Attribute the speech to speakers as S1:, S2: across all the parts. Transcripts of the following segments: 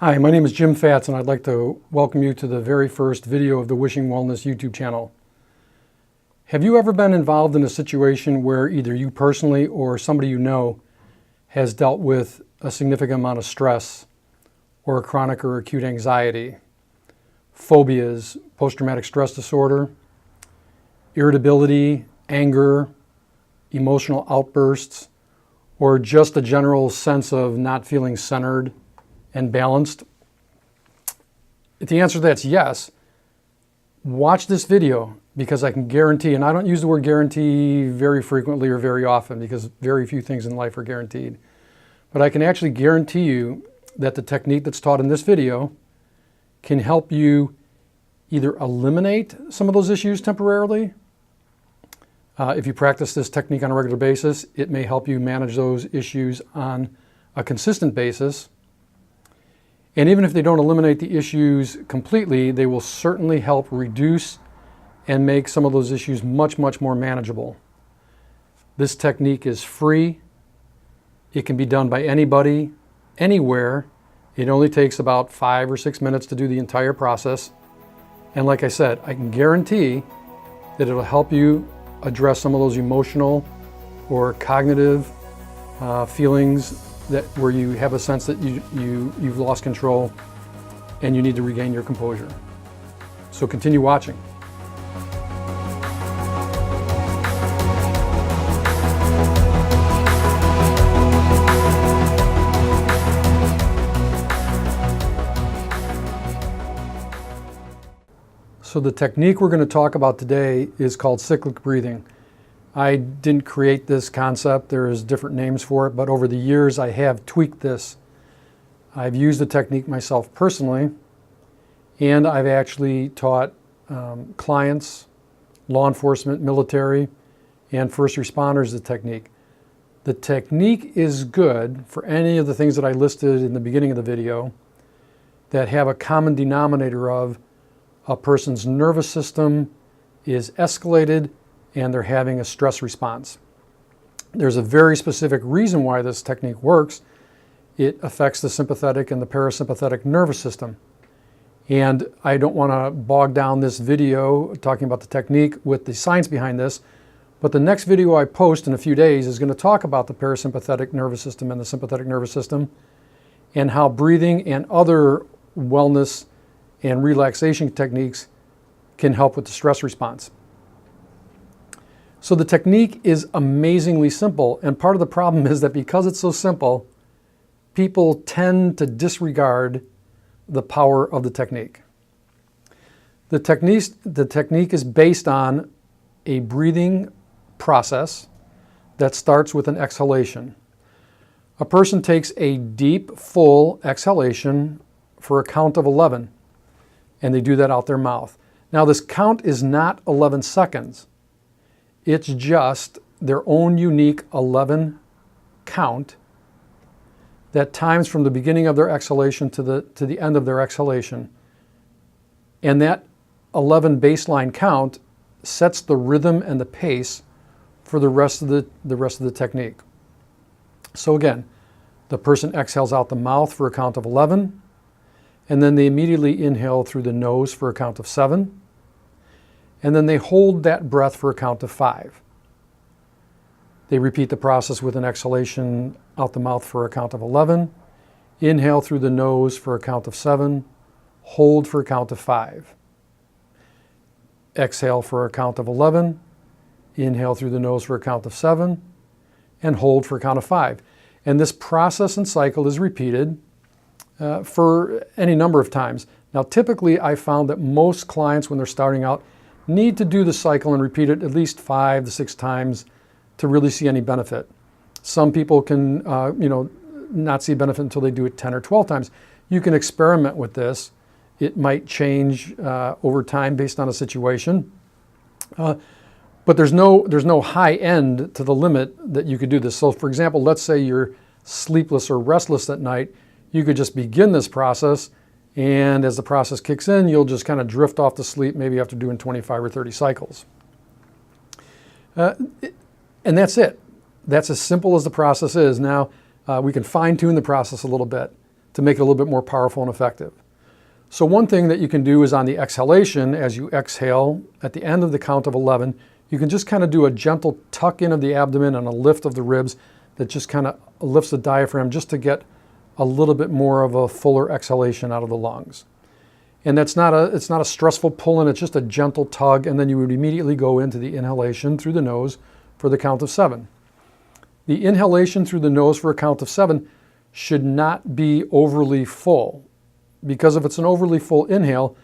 S1: Hi, my name is Jim Fatz, and I'd like to welcome you to the very first video of the Wishing Wellness YouTube channel. Have you ever been involved in a situation where either you personally or somebody you know has dealt with a significant amount of stress or chronic or acute anxiety, phobias, post-traumatic stress disorder, irritability, anger, emotional outbursts, or just a general sense of not feeling centered and balanced? If the answer to that's yes, watch this video, because I can guarantee, and I don't use the word guarantee very frequently or very often because very few things in life are guaranteed, but I can actually guarantee you that the technique that's taught in this video can help you either eliminate some of those issues temporarily. If you practice this technique on a regular basis, it may help you manage those issues on a consistent basis. And even if they don't eliminate the issues completely, they will certainly help reduce and make some of those issues much, much more manageable. This technique is free. It can be done by anybody, anywhere. It only takes about 5 or 6 minutes to do the entire process. And like I said, I can guarantee that it'll help you address some of those emotional or cognitive feelings where you have a sense that you've lost control and you need to regain your composure. So continue watching. So the technique we're going to talk about today is called cyclic breathing. I didn't create this concept. There's different names for it, but over the years I have tweaked this. I've used the technique myself personally, and I've actually taught clients, law enforcement, military, and first responders the technique. The technique is good for any of the things that I listed in the beginning of the video that have a common denominator of a person's nervous system is escalated and they're having a stress response. There's a very specific reason why this technique works. It affects the sympathetic and the parasympathetic nervous system. And I don't want to bog down this video talking about the technique with the science behind this, but the next video I post in a few days is going to talk about the parasympathetic nervous system and the sympathetic nervous system and how breathing and other wellness and relaxation techniques can help with the stress response. So the technique is amazingly simple, and part of the problem is that because it's so simple, people tend to disregard the power of the technique. The technique is based on a breathing process that starts with an exhalation. A person takes a deep, full exhalation for a count of 11, and they do that out their mouth. Now this count is not 11 seconds. It's just their own unique 11 count that times from the beginning of their exhalation to the end of their exhalation. And that 11 baseline count sets the rhythm and the pace for the rest of the technique. So again, the person exhales out the mouth for a count of 11, and then they immediately inhale through the nose for a count of 7. And then they hold that breath for a count of 5. They repeat the process with an exhalation out the mouth for a count of 11, inhale through the nose for a count of 7, hold for a count of 5. Exhale for a count of 11, inhale through the nose for a count of 7, and hold for a count of 5. And this process and cycle is repeated for any number of times. Now typically I found that most clients when they're starting out need to do the cycle and repeat it at least 5 to 6 times to really see any benefit. Some people can not see benefit until they do it 10 or 12 times. You can experiment with this. It might change over time based on a situation. But there's no high end to the limit that you could do this. So for example, let's say you're sleepless or restless at night, you could just begin this process, and as the process kicks in, you'll just kind of drift off to sleep, maybe after doing 25 or 30 cycles. And that's it. That's as simple as the process is. Now, we can fine-tune the process a little bit. to make it a little bit more powerful and effective. So one thing that you can do is on the exhalation, as you exhale at the end of the count of 11, you can just kind of do a gentle tuck in of the abdomen and a lift of the ribs that just kind of lifts the diaphragm just to get a little bit more of a fuller exhalation out of the lungs. And it's not a stressful pull in, it's just a gentle tug, and then you would immediately go into the inhalation through the nose for the count of 7. The inhalation through the nose for a count of 7 should not be overly full, because if it's an overly full inhale,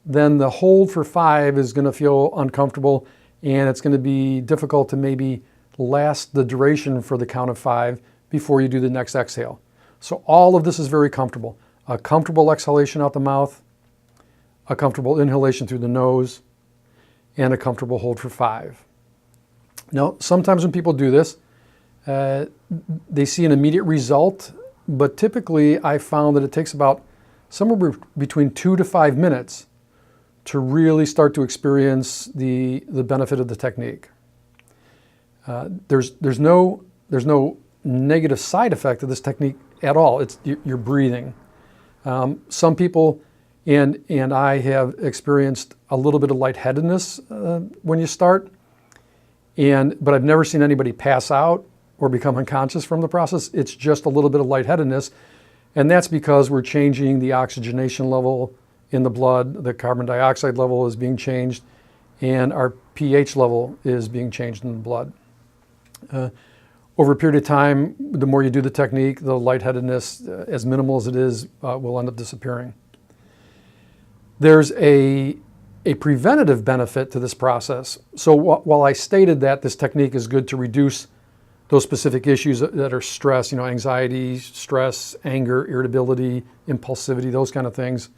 S1: then the hold for 5 is going to feel uncomfortable, and it's going to be difficult to maybe last the duration for the count of 5 before you do the next exhale. So all of this is very comfortable. A comfortable exhalation out the mouth, a comfortable inhalation through the nose, and a comfortable hold for 5. Now, sometimes when people do this, they see an immediate result, but typically I found that it takes about somewhere between 2 to 5 minutes to really start to experience the benefit of the technique. There's no negative side effect of this technique at all. It's your breathing. Some people and I have experienced a little bit of lightheadedness when you start, but I've never seen anybody pass out or become unconscious from the process. It's just a little bit of lightheadedness, and that's because we're changing the oxygenation level in the blood, the carbon dioxide level is being changed, and our pH level is being changed in the blood. Over a period of time, the more you do the technique, the lightheadedness, as minimal as it is, will end up disappearing. There's a preventative benefit to this process. So while I stated that this technique is good to reduce those specific issues that are stress, anxiety, stress, anger, irritability, impulsivity, those kind of things,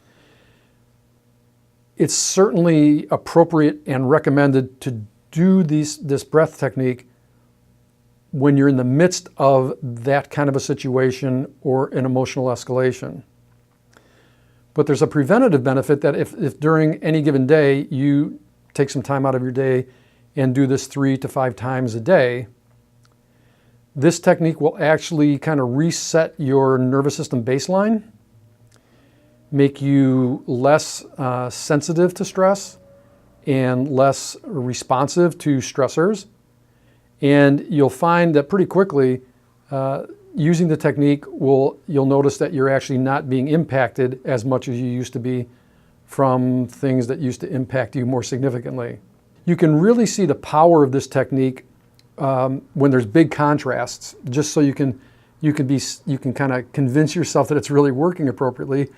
S1: it's certainly appropriate and recommended to do this breath technique when you're in the midst of that kind of a situation or an emotional escalation. But there's a preventative benefit that if during any given day you take some time out of your day and do this 3 to 5 times a day, this technique will actually kind of reset your nervous system baseline, make you less sensitive to stress and less responsive to stressors. And you'll find that pretty quickly, using the technique, you'll notice that you're actually not being impacted as much as you used to be from things that used to impact you more significantly. You can really see the power of this technique when there's big contrasts, just so you can kind of convince yourself that it's really working appropriately.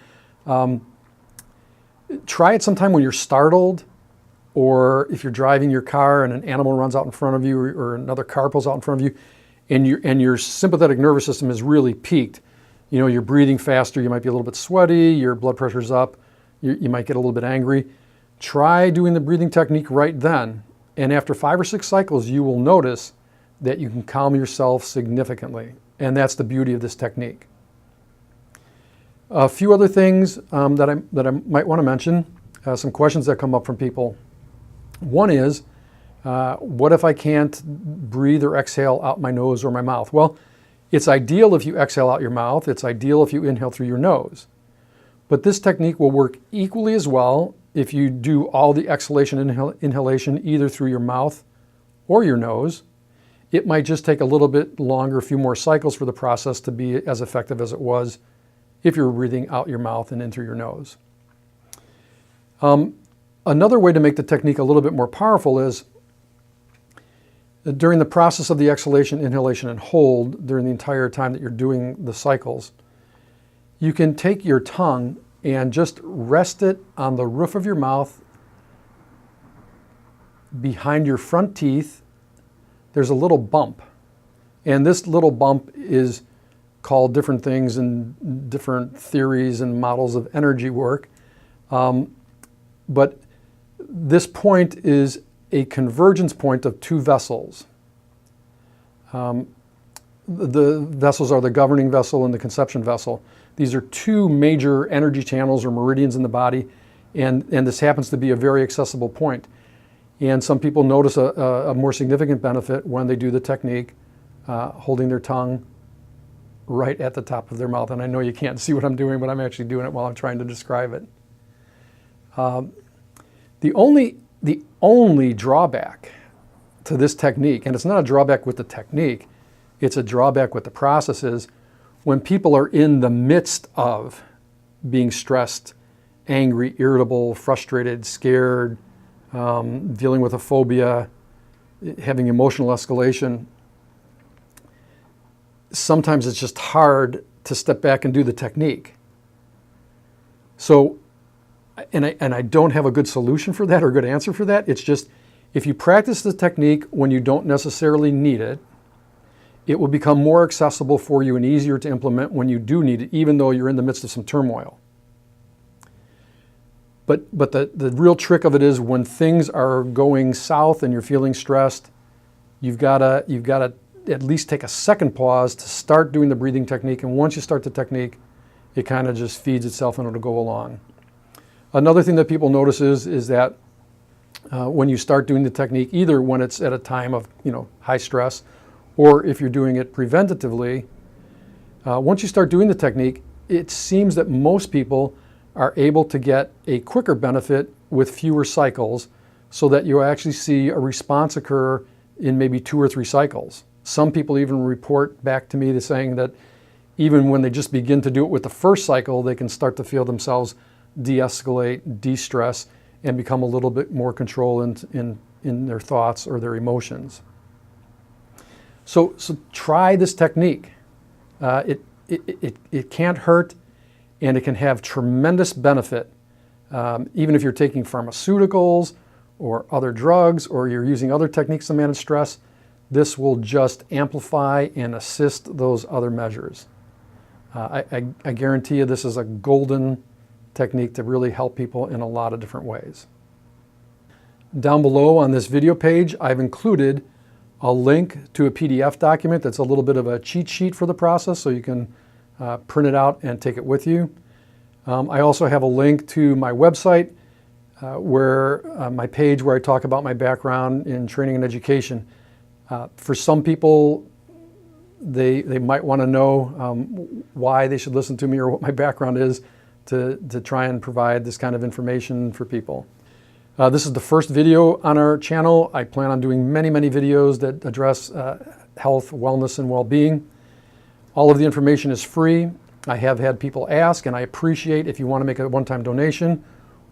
S1: Try it sometime when you're startled, or if you're driving your car and an animal runs out in front of you, or another car pulls out in front of you, and your sympathetic nervous system is really peaked. You're breathing faster, you might be a little bit sweaty, your blood pressure's up, you might get a little bit angry. Try doing the breathing technique right then, and after 5 or 6 cycles, you will notice that you can calm yourself significantly, and that's the beauty of this technique. A few other things that I might want to mention, some questions that come up from people. One is, what if I can't breathe or exhale out my nose or my mouth? Well, it's ideal if you exhale out your mouth. It's ideal if you inhale through your nose. But this technique will work equally as well if you do all the exhalation and inhalation either through your mouth or your nose. It might just take a little bit longer, a few more cycles for the process to be as effective as it was if you're breathing out your mouth and in through your nose. Another way to make the technique a little bit more powerful is during the process of the exhalation, inhalation, and hold, during the entire time that you're doing the cycles, you can take your tongue and just rest it on the roof of your mouth behind your front teeth. There's a little bump, and this little bump is called different things in different theories and models of energy work. But this point is a convergence point of 2 vessels. The vessels are the governing vessel and the conception vessel. These are 2 major energy channels or meridians in the body, and this happens to be a very accessible point. And some people notice a more significant benefit when they do the technique, holding their tongue right at the top of their mouth. And I know you can't see what I'm doing, but I'm actually doing it while I'm trying to describe it. The only drawback to this technique, and it's not a drawback with the technique, it's a drawback with the process, is when people are in the midst of being stressed, angry, irritable, frustrated, scared, dealing with a phobia, having emotional escalation, sometimes it's just hard to step back and do the technique. So, and I don't have a good solution for that or a good answer for that. It's just, if you practice the technique when you don't necessarily need it, it will become more accessible for you and easier to implement when you do need it, even though you're in the midst of some turmoil. But the real trick of it is when things are going south and you're feeling stressed, you've got to at least take a second pause to start doing the breathing technique. And once you start the technique, it kind of just feeds itself and it'll go along. Another thing that people notice is that when you start doing the technique, either when it's at a time of high stress, or if you're doing it preventatively, once you start doing the technique, it seems that most people are able to get a quicker benefit with fewer cycles, so that you actually see a response occur in maybe 2 or 3 cycles. Some people even report back to me saying that even when they just begin to do it with the first cycle, they can start to feel themselves de-escalate, de-stress, and become a little bit more control in their thoughts or their emotions. So try this technique. It can't hurt, and it can have tremendous benefit. Even if you're taking pharmaceuticals or other drugs, or you're using other techniques to manage stress, this will just amplify and assist those other measures. I guarantee you this is a golden technique to really help people in a lot of different ways. Down below on this video page, I've included a link to a PDF document that's a little bit of a cheat sheet for the process, so you can print it out and take it with you. I also have a link to my website, my page where I talk about my background in training and education. For some people, they might want to know why they should listen to me or what my background is to try and provide this kind of information for people. This is the first video on our channel. I plan on doing many, many videos that address health, wellness, and well-being. All of the information is free. I have had people ask, and I appreciate if you want to make a one-time donation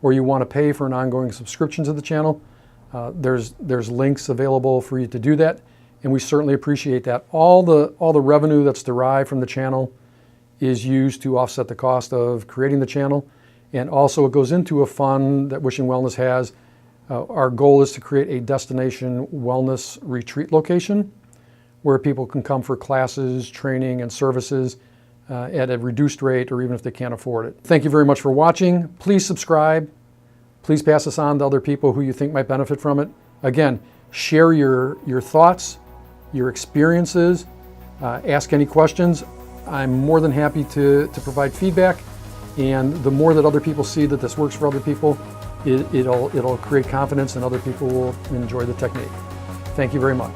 S1: or you want to pay for an ongoing subscription to the channel. There's links available for you to do that, and we certainly appreciate that. All the revenue that's derived from the channel is used to offset the cost of creating the channel, and also it goes into a fund that Wishing Wellness has. Our goal is to create a destination wellness retreat location where people can come for classes, training, and services at a reduced rate, or even if they can't afford it. Thank you very much for watching. Please subscribe. Please pass this on to other people who you think might benefit from it. Again, share your thoughts, your experiences, ask any questions. I'm more than happy to provide feedback, and the more that other people see that this works for other people, it'll create confidence, and other people will enjoy the technique. Thank you very much.